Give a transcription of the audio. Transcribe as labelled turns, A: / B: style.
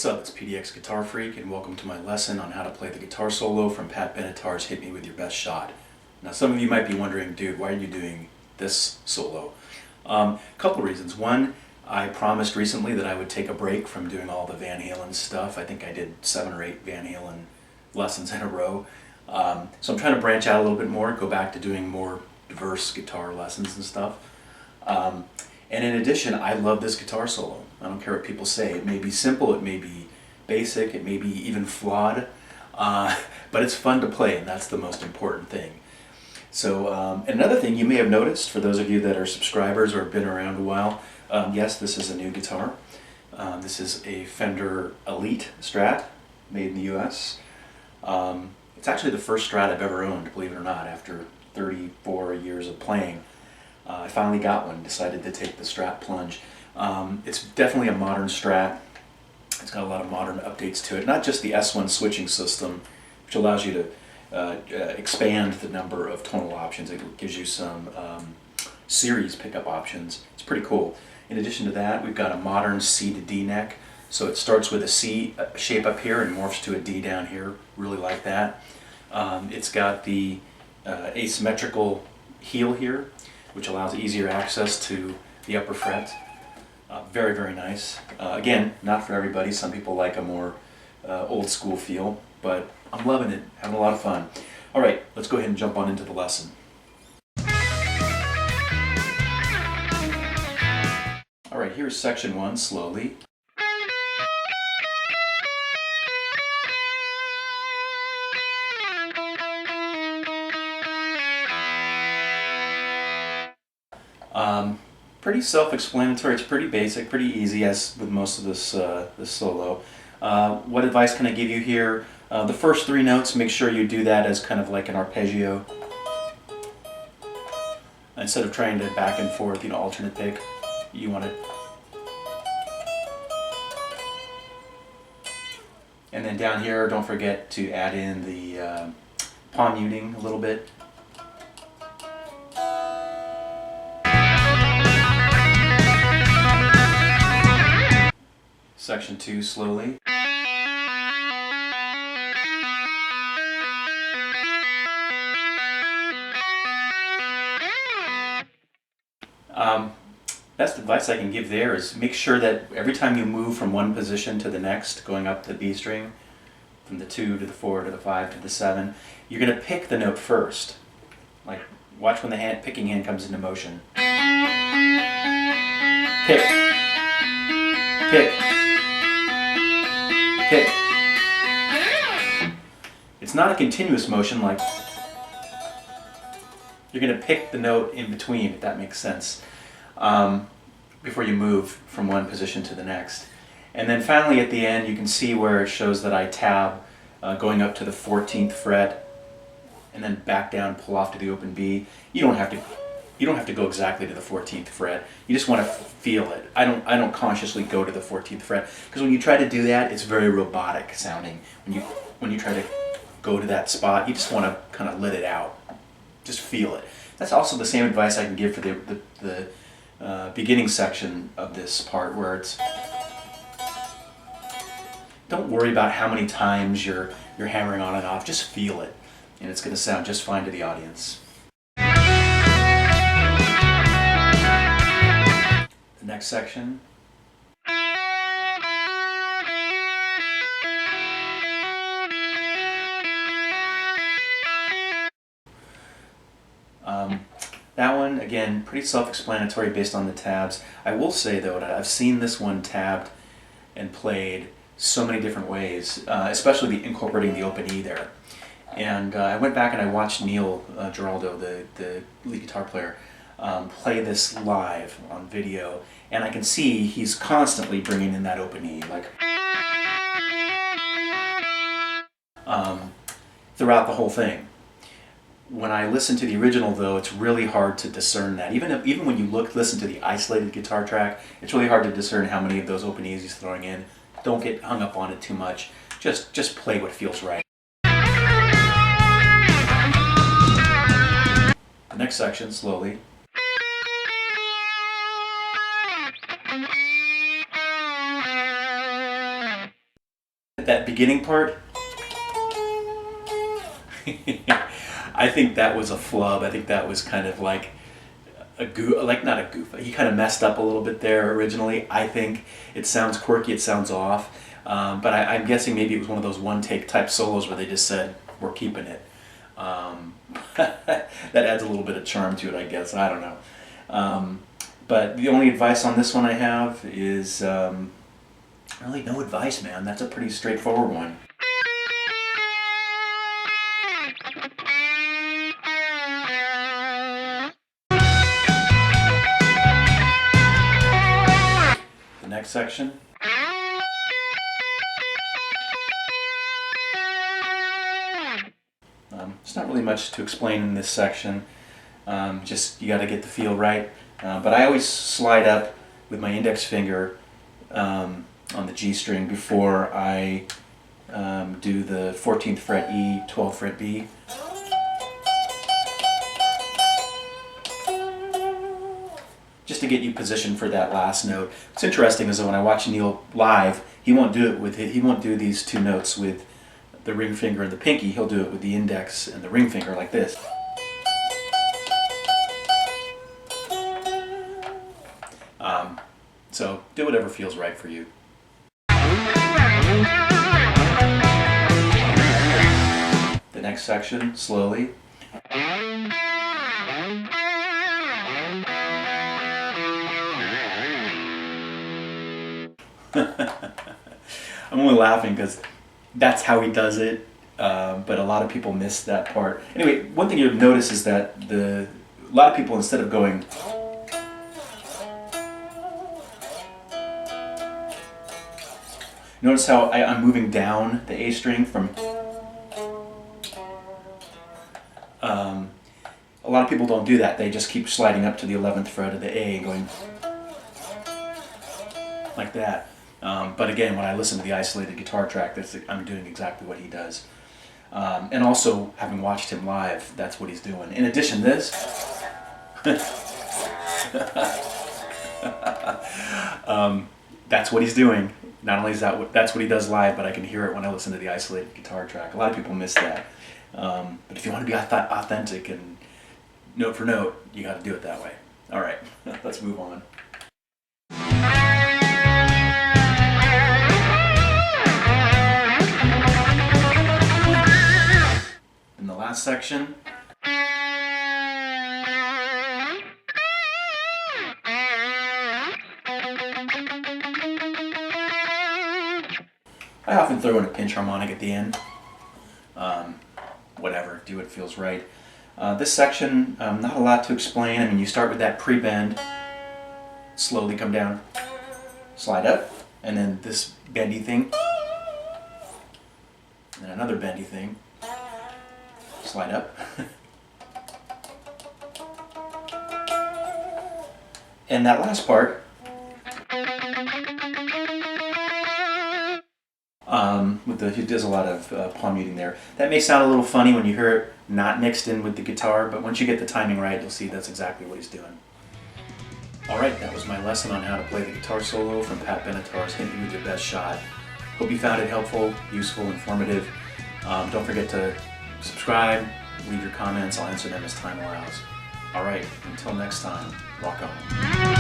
A: What's up, it's PDX Guitar Freak, and welcome to my lesson on how to play the guitar solo from Benatar's Hit Me With Your Best Shot. Now some of you might be wondering, dude, why are you doing this solo? Couple reasons. One, I promised recently that I would take a break from doing all the Van Halen stuff. I think I did 7 or 8 Van Halen lessons in a row. So I'm trying to branch out a little bit more, go back to doing more diverse guitar lessons and stuff. And in addition, I love this guitar solo. I don't care what people say. It may be simple, it may be basic, it may be even flawed, but it's fun to play, and that's the most important thing. So another thing you may have noticed, for those of you that are subscribers or have been around a while, yes, this is a new guitar. This is a Fender Elite Strat, made in the US. It's actually the first Strat I've ever owned, believe it or not, after 34 years of playing. I finally got one, decided to take the Strat plunge. It's definitely a modern Strat. It's got a lot of modern updates to it. Not just the S1 switching system, which allows you to expand the number of tonal options. It gives you some series pickup options. It's pretty cool. In addition to that, we've got a modern C to D neck. So it starts with a C shape up here and morphs to a D down here. Really like that. It's got the asymmetrical heel here, which allows easier access to the upper fret. Very, very nice. Again, not for everybody. Some people like a more old school feel, but I'm loving it, having a lot of fun. All right, let's go ahead and jump on into the lesson. All right, here's section 1, slowly. Pretty self-explanatory. It's pretty basic, pretty easy, as with most of this this solo. What advice can I give you here? The first 3 notes, make sure you do that as kind of like an arpeggio, instead of trying to back and forth, alternate pick. You want it. And then down here, don't forget to add in the palm muting a little bit. Section 2, slowly. Best advice I can give there is make sure that every time you move from one position to the next, going up the B string, from the 2 to the 4 to the 5 to the 7, you're going to pick the note first. Like, watch when the picking hand comes into motion. Pick. Pick. Pick. It's not a continuous motion, like you're going to pick the note in between, if that makes sense, before you move from one position to the next. And then finally at the end you can see where it shows that I tab going up to the 14th fret and then back down, pull off to the open B. You don't have to go exactly to the 14th fret. You just want to feel it. I don't consciously go to the 14th fret, because when you try to do that, it's very robotic sounding. When you try to go to that spot, you just want to kind of let it out. Just feel it. That's also the same advice I can give for the beginning section of this part, where it's, don't worry about how many times you're hammering on and off. Just feel it, and it's going to sound just fine to the audience. The next section. That one, again, pretty self-explanatory based on the tabs. I will say, though, that I've seen this one tabbed and played so many different ways, especially incorporating the open E there. And I went back and I watched Neil Giraldo, the lead guitar player, play this live on video, and I can see he's constantly bringing in that open E, like throughout the whole thing. When I listen to the original, though, it's really hard to discern that. Even when you listen to the isolated guitar track, it's really hard to discern how many of those open E's he's throwing in. Don't get hung up on it too much. Just play what feels right. The next section, slowly. That beginning part, I think that was a flub. I think that was kind of like a goof, like not a goof. He kind of messed up a little bit there originally. I think it sounds quirky, it sounds off, but I'm guessing maybe it was one of those one-take type solos where they just said, we're keeping it. That adds a little bit of charm to it, I guess. I don't know. But the only advice on this one I have is really no advice, man. That's a pretty straightforward one. The next section. It's not really much to explain in this section. Just you got to get the feel right. But I always slide up with my index finger on the G string before I do the 14th fret E, 12th fret B. Just to get you positioned for that last note. What's interesting is that when I watch Neil live, he won't do these two notes with the ring finger and the pinky. He'll do it with the index and the ring finger like this. So do whatever feels right for you. The next section, slowly. I'm only laughing because that's how he does it, but a lot of people miss that part. Anyway, one thing you'll notice is that a lot of people, instead of going, notice how I'm moving down the A string from, a lot of people don't do that. They just keep sliding up to the 11th fret of the A and going like that. But again, when I listen to the isolated guitar track, I'm doing exactly what he does. And also, having watched him live, that's what he's doing. In addition to this, that's what he's doing. Not only is that's what he does live, but I can hear it when I listen to the isolated guitar track. A lot of people miss that. But if you want to be authentic and note for note, you got to do it that way. All right, let's move on. In the last section, I often throw in a pinch harmonic at the end. Whatever, do what feels right. This section, not a lot to explain. I mean, you start with that pre-bend, slowly come down, slide up, and then this bendy thing, and then another bendy thing, slide up. And that last part, he does a lot of palm muting there. That may sound a little funny when you hear it not mixed in with the guitar, but once you get the timing right, you'll see that's exactly what he's doing. Alright, that was my lesson on how to play the guitar solo from Pat Benatar's Hit Me With Your Best Shot. Hope you found it helpful, useful, informative. Don't forget to subscribe, leave your comments, I'll answer them as time allows. Alright, until next time, rock on.